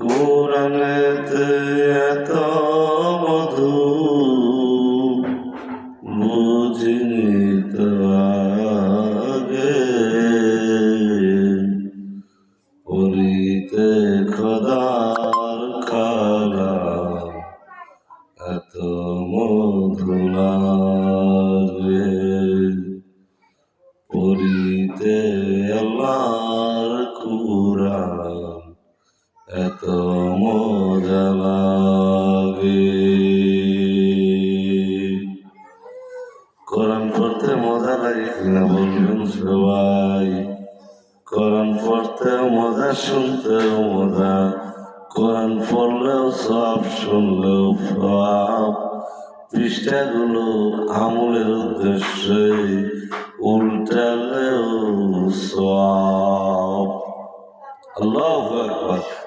কোরআনেতে এত মধু বুঝিনি তো আগে, পড়িতে খোদার কালাম এত মধু লাগে, পড়িতে আল্লাহর কুরআন এত মজা লাগে। কোরআন পড়তে মজা লাগে কিনা বলবেন সবাই? কোরআন পড়তেও মজা, শুনতেও মজা। কোরআন পড়লেও সব, শুনলেও সব। পৃষ্ঠাগুলো আমলের উদ্দেশ্যে উল্টালেও সব। আল্লাহু আকবার।